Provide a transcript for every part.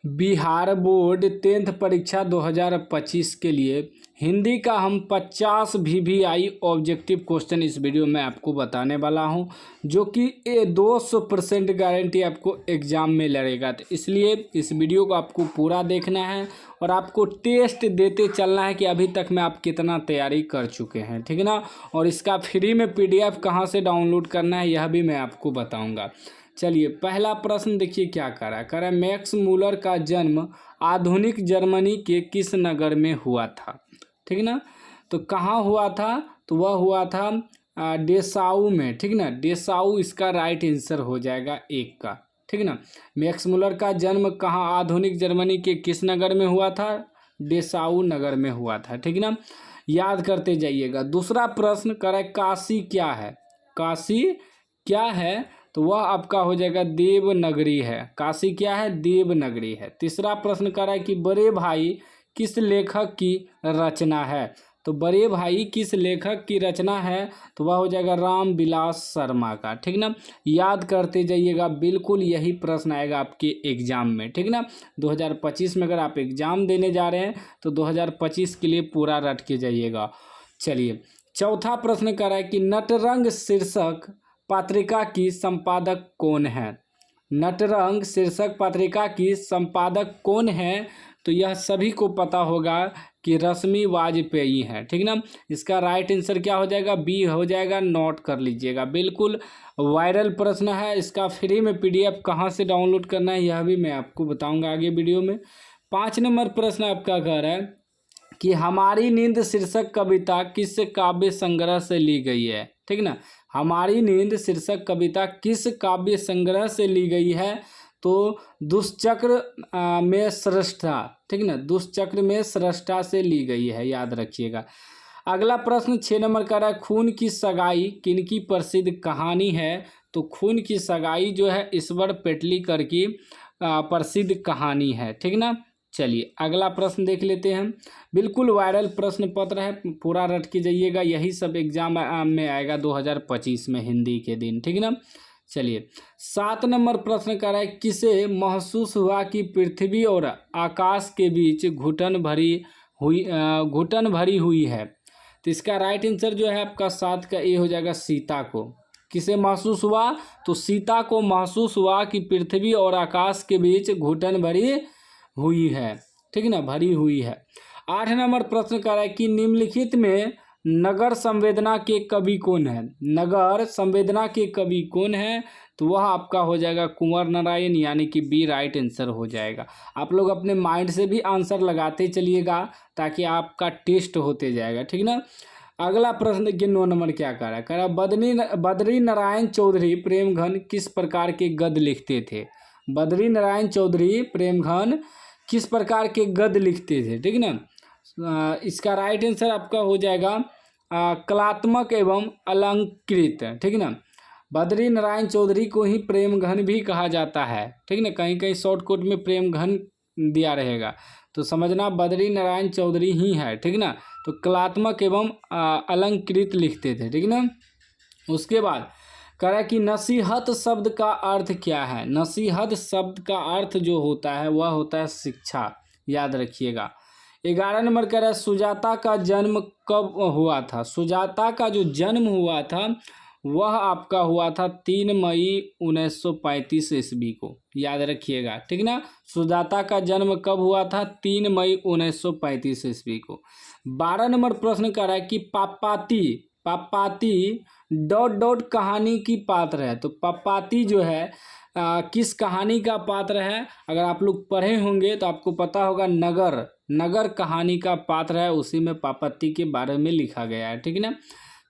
Bihar board 10th परीक्षा 2025 के लिए हिंदी का हम 50 VVI ऑब्जेक्टिव क्वेश्चन इस वीडियो में आपको बताने वाला हूं, जो कि 200% गारंटी आपको एग्ज़ाम में लड़ेगा। तो इसलिए इस वीडियो को आपको पूरा देखना है और आपको टेस्ट देते चलना है कि अभी तक में आप कितना तैयारी कर चुके हैं, ठीक है ना। और इसका फ्री में PDF कहाँ से डाउनलोड करना है यह भी मैं आपको बताऊँगा। चलिए, पहला प्रश्न देखिए क्या कह रहा है मैक्स मूलर का जन्म आधुनिक जर्मनी के किस नगर में हुआ था, ठीक ना। तो कहाँ हुआ था, तो वह हुआ था डेसाऊ में, ठीक ना। डेसाऊ इसका राइट आंसर हो जाएगा एक का, ठीक ना। मैक्स मूलर का जन्म कहाँ आधुनिक जर्मनी के किस नगर में हुआ था, डेसाऊ नगर में हुआ था, ठीक ना। याद करते जाइएगा। दूसरा प्रश्न कह रहा है काशी क्या है, काशी क्या है, तो वह आपका हो जाएगा देवनगरी है। काशी क्या है, देवनगरी है। तीसरा प्रश्न कर रहा है कि बड़े भाई किस लेखक की रचना है, तो बड़े भाई किस लेखक की रचना है, तो वह हो जाएगा रामविलास शर्मा का, ठीक ना। याद करते जाइएगा, बिल्कुल यही प्रश्न आएगा आपके एग्जाम में, ठीक ना। 2025 में अगर आप एग्जाम देने जा रहे हैं तो 2025 के लिए पूरा रट के जाइएगा। चलिए, चौथा प्रश्न कर रहा है कि नटरंग शीर्षक पत्रिका की संपादक कौन है। नटरंग शीर्षक पत्रिका की संपादक कौन है, तो यह सभी को पता होगा कि रश्मि वाजपेयी है, ठीक ना। इसका राइट आंसर क्या हो जाएगा, बी हो जाएगा। नोट कर लीजिएगा, बिल्कुल वायरल प्रश्न है। इसका फ्री में PDF कहाँ से डाउनलोड करना है यह भी मैं आपको बताऊंगा आगे वीडियो में। 5 नंबर प्रश्न आपका कह रहा है कि हमारी नींद शीर्षक कविता किस काव्य संग्रह से ली गई है, ठीक ना। हमारी नींद शीर्षक कविता किस काव्य संग्रह से ली गई है, तो दुष्चक्र में सृष्टा, ठीक ना। दुष्चक्र में सृष्टा से ली गई है, याद रखिएगा। अगला प्रश्न 6 नंबर का रहा है खून की सगाई किनकी प्रसिद्ध कहानी है, तो खून की सगाई जो है ईश्वर पेटलीकर की प्रसिद्ध कहानी है, ठीक ना। चलिए, अगला प्रश्न देख लेते हैं। बिल्कुल वायरल प्रश्न पत्र है, पूरा रट के जाइएगा, यही सब एग्जाम में आएगा 2025 में हिंदी के दिन, ठीक ना। चलिए, 7 नंबर प्रश्न कर रहा है किसे महसूस हुआ कि पृथ्वी और आकाश के बीच घुटन भरी हुई है, तो इसका राइट आंसर जो है आपका 7 का ए हो जाएगा, सीता को। किसे महसूस हुआ, तो सीता को महसूस हुआ कि पृथ्वी और आकाश के बीच घुटन भरी हुई है, ठीक ना, भरी हुई है। 8 नंबर प्रश्न कर रहा है कि निम्नलिखित में नगर संवेदना के कवि कौन है। नगर संवेदना के कवि कौन है, तो वह आपका हो जाएगा कुंवर नारायण, यानी कि बी राइट आंसर हो जाएगा। आप लोग अपने माइंड से भी आंसर लगाते चलिएगा ताकि आपका टेस्ट होते जाएगा, ठीक ना। अगला प्रश्न देखिए 9 नंबर क्या कह रहा है बद्री नारायण चौधरी प्रेमघन किस प्रकार के गद्य लिखते थे। बद्री नारायण चौधरी प्रेमघन किस प्रकार के गद्य लिखते थे, ठीक ना। इसका राइट आंसर आपका हो जाएगा कलात्मक एवं अलंकृत, ठीक ना। बद्री नारायण चौधरी को ही प्रेमघन भी कहा जाता है, ठीक ना। कहीं कहीं शॉर्टकट में प्रेमघन दिया रहेगा, तो समझना बद्री नारायण चौधरी ही है, ठीक ना। तो कलात्मक एवं अलंकृत लिखते थे, ठीक ना। उसके बाद कह रहा है कि नसीहत शब्द का अर्थ क्या है। नसीहत शब्द का अर्थ जो होता है वह होता है शिक्षा, याद रखिएगा। 11 नंबर कह रहा है सुजाता का जन्म कब हुआ था। सुजाता का जो जन्म हुआ था वह आपका हुआ था 3 मई 1935 ईस्वी को, याद रखिएगा, ठीक ना। सुजाता का जन्म कब हुआ था, 3 मई 1935 ईस्वी को। 12 नंबर प्रश्न कर रहा है कि पापाती ... कहानी की पात्र है, तो पापाती जो है किस कहानी का पात्र है। अगर आप लोग पढ़े होंगे तो आपको पता होगा, नगर कहानी का पात्र है, उसी में पापाती के बारे में लिखा गया है, ठीक ना।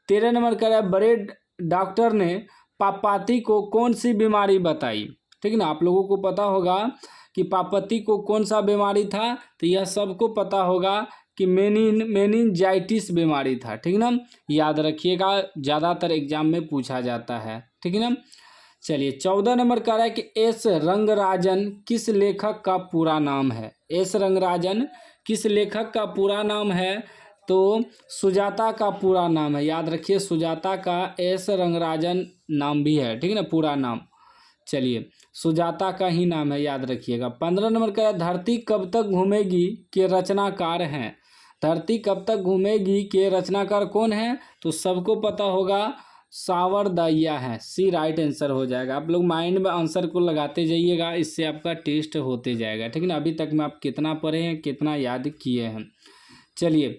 13 नंबर का है बड़े डॉक्टर ने पापाती को कौन सी बीमारी बताई, ठीक ना। आप लोगों को पता होगा कि पापाती को कौन सा बीमारी था, तो यह सबको पता होगा कि मेनिनजाइटिस बीमारी था, ठीक ना। याद रखिएगा, ज़्यादातर एग्जाम में पूछा जाता है, ठीक है ना। चलिए, 14 नंबर कह रहा है कि एस रंगराजन किस लेखक का पूरा नाम है। एस रंगराजन किस लेखक का पूरा नाम है, तो सुजाता का पूरा नाम है, याद रखिए। सुजाता का एस रंगराजन नाम भी है, ठीक है ना, पूरा नाम। चलिए, सुजाता का ही नाम है, याद रखिएगा। 15 नंबर का है धरती कब तक घूमेगी के रचनाकार हैं। धरती कब तक घूमेगी के रचनाकार कौन है? तो सबको पता होगा, सावरदइया है। सी राइट आंसर हो जाएगा। आप लोग माइंड में आंसर को लगाते जाइएगा, इससे आपका टेस्ट होते जाएगा, ठीक है ना। अभी तक में आप कितना पढ़े हैं, कितना याद किए हैं। चलिए,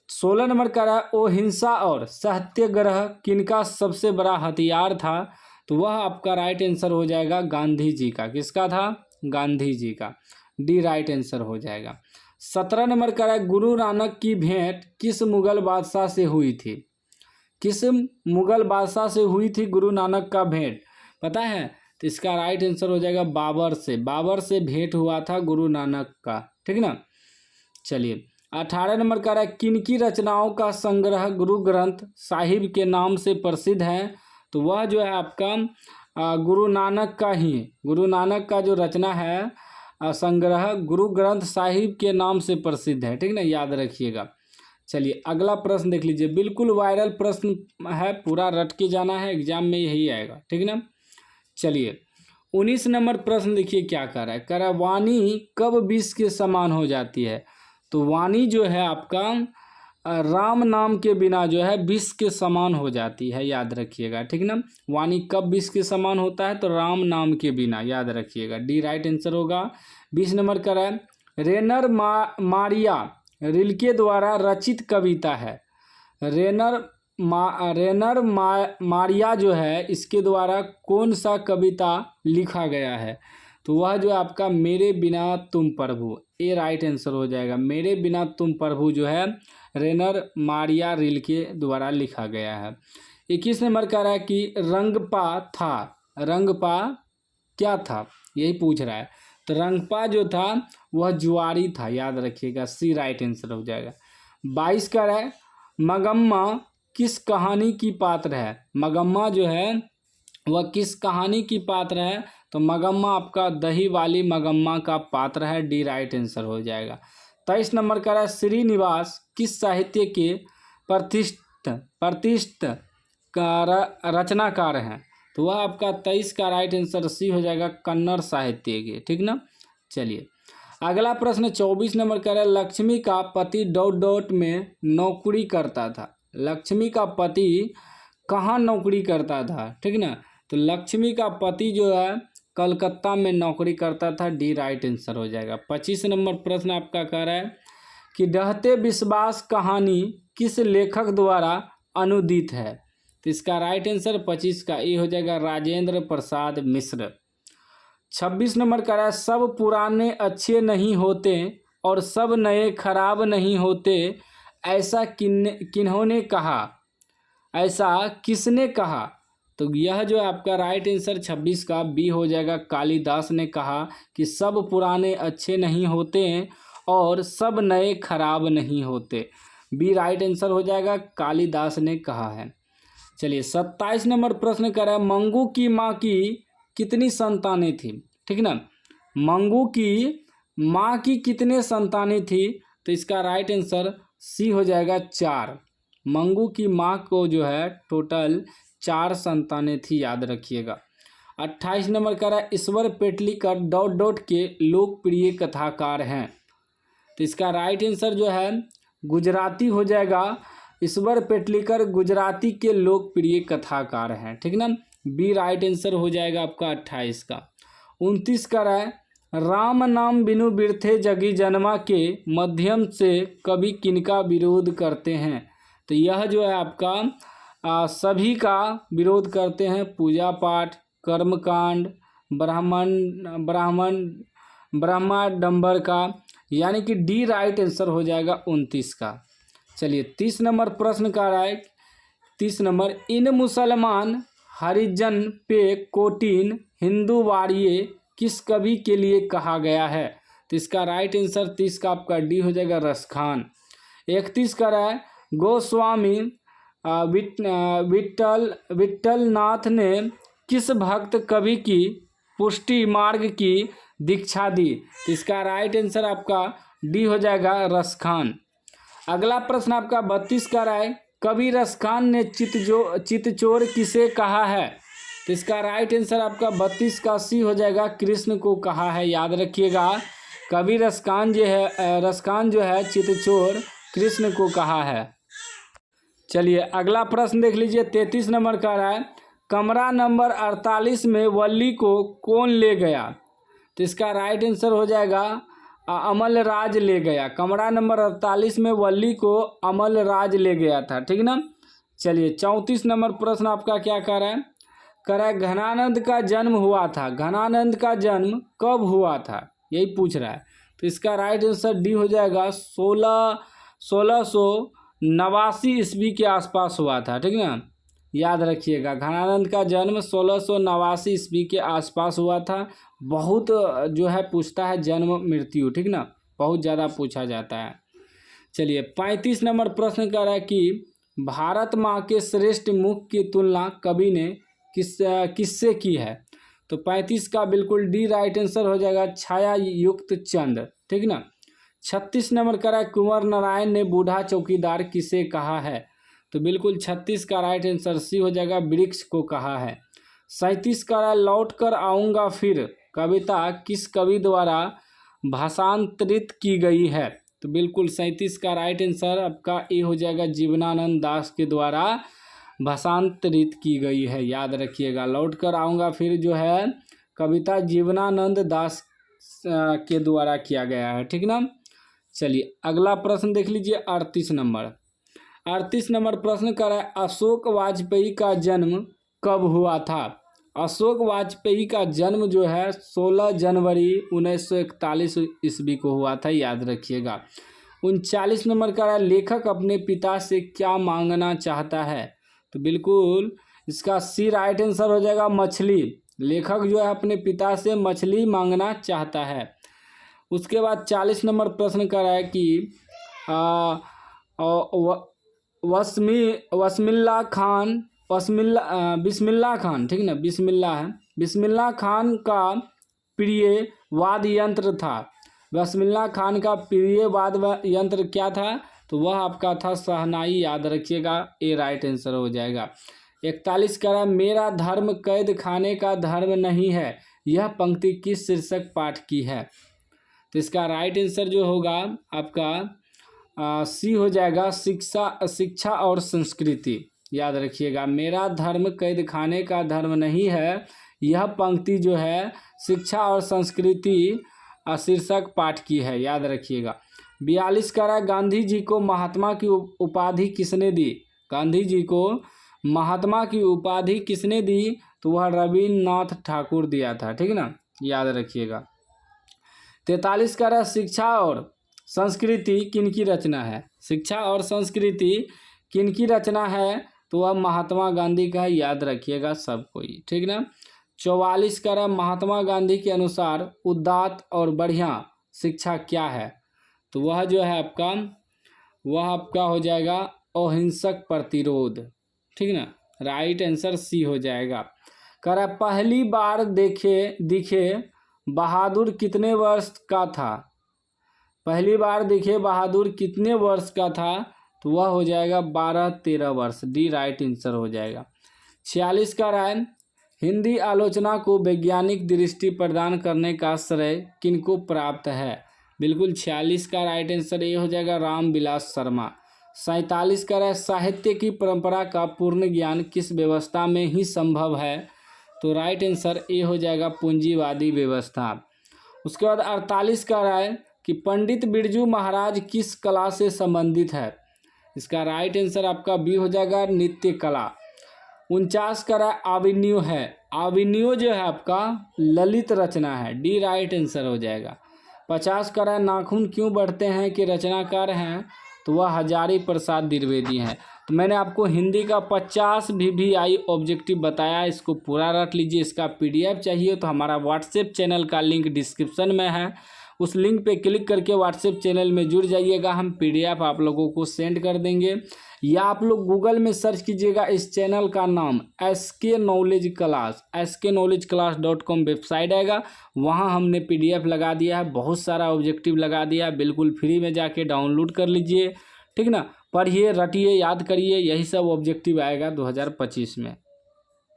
16 नंबर का रहा अहिंसा और सत्याग्रह किनका सबसे बड़ा हथियार था? तो वह आपका राइट आंसर हो जाएगा गांधी जी का। किसका था? गांधी जी का। डी राइट आंसर हो जाएगा। 17 नंबर का रहा गुरु नानक की भेंट किस मुगल बादशाह से हुई थी? किस मुगल बादशाह से हुई थी गुरु नानक का भेंट? पता है? तो इसका राइट आंसर हो जाएगा बाबर से। बाबर से भेंट हुआ था गुरु नानक का, ठीक ना। चलिए, 18 नंबर का रहा किनकी रचनाओं का संग्रह गुरु ग्रंथ साहिब के नाम से प्रसिद्ध है? तो वह जो है आपका गुरु नानक का ही है। गुरु नानक का जो रचना है संग्रह गुरु ग्रंथ साहिब के नाम से प्रसिद्ध है, ठीक ना, याद रखिएगा। चलिए, अगला प्रश्न देख लीजिए, बिल्कुल वायरल प्रश्न है, पूरा रट के जाना है, एग्जाम में यही आएगा, ठीक ना। चलिए, 19 नंबर प्रश्न देखिए क्या कर रहा है। कह रहा है वाणी कब विष के समान हो जाती है? तो वाणी जो है आपका राम नाम के बिना जो है विष के समान हो जाती है, याद रखिएगा, ठीक ना। वाणी कब विष के समान होता है? तो राम नाम के बिना, याद रखिएगा। डी राइट आंसर होगा। 20 नंबर का है रेनर मारिया रिल्के द्वारा रचित कविता है। रेनर मारिया जो है इसके द्वारा कौन सा कविता लिखा गया है? तो वह जो आपका मेरे बिना तुम प्रभु, ए राइट आंसर हो जाएगा। मेरे बिना तुम प्रभु जो है रेनर मारिया रिल्के द्वारा लिखा गया है। 21 नंबर कह रहा है कि रंगपा था, रंगपा क्या था, यही पूछ रहा है। तो रंगपा जो था वह जुआरी था, याद रखिएगा। सी राइट आंसर हो जाएगा। 22 कह रहा है मगम्मा किस कहानी की पात्र है? मगम्मा जो है वह किस कहानी की पात्र है? तो मगम्मा आपका दही वाली मगम्मा का पात्र है। डी राइट आंसर हो जाएगा। 23 नंबर का है श्रीनिवास किस साहित्य के प्रतिष्ठित रचनाकार हैं? तो वह आपका 23 का राइट आंसर सी हो जाएगा, कन्नड़ साहित्य के, ठीक ना। चलिए, अगला प्रश्न 24 नंबर का है लक्ष्मी का पति ... में नौकरी करता था। लक्ष्मी का पति कहाँ नौकरी करता था, ठीक ना। तो लक्ष्मी का पति जो है कलकत्ता में नौकरी करता था। डी राइट आंसर हो जाएगा। 25 नंबर प्रश्न आपका कह रहा है कि डहते विश्वास कहानी किस लेखक द्वारा अनुदित है? तो इसका राइट आंसर 25 का ए हो जाएगा, राजेंद्र प्रसाद मिश्र। 26 नंबर कह रहा है सब पुराने अच्छे नहीं होते और सब नए खराब नहीं होते, ऐसा किन्होंने कहा? ऐसा किसने कहा? तो यह जो आपका राइट आंसर 26 का बी हो जाएगा, कालिदास ने कहा कि सब पुराने अच्छे नहीं होते और सब नए खराब नहीं होते। बी राइट आंसर हो जाएगा, कालिदास ने कहा है। चलिए, 27 नंबर प्रश्न कर रहा है मंगू की माँ की कितनी संतानें थी, ठीक ना। मंगू की माँ की कितने संतानें थी? तो इसका राइट आंसर सी हो जाएगा, 4। मंगू की माँ को जो है टोटल 4 संतानें थी, याद रखिएगा। 28 नंबर का है ईश्वर पेटलीकर ... के लोकप्रिय कथाकार हैं। तो इसका राइट आंसर जो है गुजराती हो जाएगा। ईश्वर पेटलीकर गुजराती के लोकप्रिय कथाकार हैं, ठीक ना। बी राइट आंसर हो जाएगा आपका 28 का। 29 का है राम नाम बिनु बिरथे जगी जन्मा के माध्यम से कवि किनका विरोध करते हैं? तो यह जो है आपका सभी का विरोध करते हैं, पूजा पाठ, कर्मकांड, ब्रह्माडंबर का, यानी कि डी राइट आंसर हो जाएगा 29 का। चलिए, 30 नंबर प्रश्न का है 30 नंबर इन मुसलमान हरिजन पे कोटिन हिंदू वारिये किस कवि के लिए कहा गया है? तो इसका राइट आंसर 30 का आपका डी हो जाएगा, रसखान। 31 का है गोस्वामी विट्ठलनाथ ने किस भक्त कवि की पुष्टि मार्ग की दीक्षा दी? तो इसका राइट आंसर आपका डी हो जाएगा, रसखान। अगला प्रश्न आपका 32 का है कवि रसखान ने चितचोर किसे कहा है? तो इसका राइट आंसर आपका 32 का सी हो जाएगा, कृष्ण को कहा है। याद रखिएगा, कवि रसकान जो है चितचोर कृष्ण को कहा है। चलिए अगला प्रश्न देख लीजिए, 33 नंबर का रहा है, कमरा नंबर 48 में वल्ली को कौन ले गया? तो इसका राइट आंसर हो जाएगा अमलराज ले गया। कमरा नंबर 48 में वल्ली को अमलराज ले गया था, ठीक ना। चलिए 34 नंबर प्रश्न आपका क्या कह रहा है, घनानंद का जन्म हुआ था, घनानंद का जन्म कब हुआ था, यही पूछ रहा है। तो इसका राइट आंसर डी हो जाएगा, 1689 ईस्वी के आसपास हुआ था, ठीक ना। याद रखिएगा, घनानंद का जन्म 1689 ईस्वी के आसपास हुआ था। बहुत जो है पूछता है जन्म मृत्यु, ठीक ना, बहुत ज़्यादा पूछा जाता है। चलिए 35 नंबर प्रश्न कर रहा है कि भारत माँ के श्रेष्ठ मुख की तुलना कवि ने किससे की है? तो 35 का बिल्कुल डी राइट आंसर हो जाएगा, छाया युक्त चंद, ठीक ना। 36 नंबर कर रहा है, कुंवर नारायण ने बूढ़ा चौकीदार किसे कहा है? तो बिल्कुल 36 का राइट आंसर सी हो जाएगा, वृक्ष को कहा है। 37 का रहा है, लौट कर आऊँगा फिर कविता किस कवि द्वारा भाषांतरित की गई है? तो बिल्कुल 37 का राइट आंसर आपका ए हो जाएगा, जीवनानंद दास के द्वारा भाषांतरित की गई है। याद रखिएगा, लौट कर आऊँगा फिर जो है कविता जीवनानंद दास के द्वारा किया गया है, ठीक ना। चलिए अगला प्रश्न देख लीजिए, 38 नंबर प्रश्न कर रहा है, अशोक वाजपेयी का जन्म कब हुआ था? अशोक वाजपेयी का जन्म जो है 16 जनवरी 1941 ईस्वी को हुआ था। याद रखिएगा। 39 नंबर का रहा है, लेखक अपने पिता से क्या मांगना चाहता है? तो बिल्कुल इसका सी राइट आंसर हो जाएगा, मछली। लेखक जो है अपने पिता से मछली मांगना चाहता है। उसके बाद 40 नंबर प्रश्न कर रहा है कि बिस्मिल्लाह खान, ठीक ना, बिस्मिल्लाह खान का प्रिय वाद्य यंत्र था। बिस्मिल्लाह खान का प्रिय वाद्य यंत्र क्या था? तो वह आपका था शहनाई। याद रखिएगा, ए राइट आंसर हो जाएगा। 41 का मेरा धर्म कैद खाने का धर्म नहीं है, यह पंक्ति किस शीर्षक पाठ की है? तो इसका राइट आंसर जो होगा आपका सी हो जाएगा, शिक्षा और संस्कृति। याद रखिएगा, मेरा धर्म कैद खाने का धर्म नहीं है, यह पंक्ति जो है शिक्षा और संस्कृति शीर्षक पाठ की है। याद रखिएगा। 42 का रहा, गांधी जी को महात्मा की उपाधि किसने दी? गांधी जी को महात्मा की उपाधि किसने दी? तो वह रविन्द्रनाथ ठाकुर दिया था, ठीक ना। याद रखिएगा। 43 का रहा, शिक्षा और संस्कृति किनकी रचना है? शिक्षा और संस्कृति किनकी रचना है? तो वह महात्मा गांधी का। याद रखिएगा सब कोई, ठीक ना। 44 का रहा, महात्मा गांधी के अनुसार उदात्त और बढ़िया शिक्षा क्या है? तो वह जो है आपका हो जाएगा अहिंसक प्रतिरोध, ठीक ना। राइट आंसर सी हो जाएगा। कह रहा, पहली बार दिखे बहादुर कितने वर्ष का था? पहली बार दिखे बहादुर कितने वर्ष का था? तो वह हो जाएगा 12-13 वर्ष। डी राइट आंसर हो जाएगा। 46 का रहा है, हिंदी आलोचना को वैज्ञानिक दृष्टि प्रदान करने का श्रेय किनको प्राप्त है? बिल्कुल 46 का राइट आंसर ये हो जाएगा, रामविलास शर्मा। 47 का रहा है, साहित्य की परंपरा का पूर्ण ज्ञान किस व्यवस्था में ही संभव है? तो राइट आंसर ए हो जाएगा, पूंजीवादी व्यवस्था। उसके बाद 48 का रहा है कि पंडित बिरजू महाराज किस कला से संबंधित है? इसका राइट आंसर आपका बी हो जाएगा, नृत्य कला। 49 का रहा है, आविन्यो है। आविन्यो जो है आपका ललित रचना है। डी राइट आंसर हो जाएगा। 50 का रहा है, नाखून क्यों बढ़ते हैं कि रचनाकार हैं? तो वह हजारी प्रसाद द्विवेदी हैं। तो मैंने आपको हिंदी का 50 VVI ऑब्जेक्टिव बताया, इसको पूरा रट लीजिए। इसका PDF चाहिए तो हमारा व्हाट्सएप चैनल का लिंक डिस्क्रिप्शन में है, उस लिंक पे क्लिक करके व्हाट्सएप चैनल में जुड़ जाइएगा। हम PDF आप लोगों को सेंड कर देंगे, या आप लोग गूगल में सर्च कीजिएगा इस चैनल का नाम SK knowledge class, sknowledgeclass.com website आएगा, वहाँ हमने PDF लगा दिया है, बहुत सारा ऑब्जेक्टिव लगा दिया है, बिल्कुल फ्री में जाके डाउनलोड कर लीजिए, ठीक ना। पढ़िए, रटिए, याद करिए, यही सब ऑब्जेक्टिव आएगा 2025 में।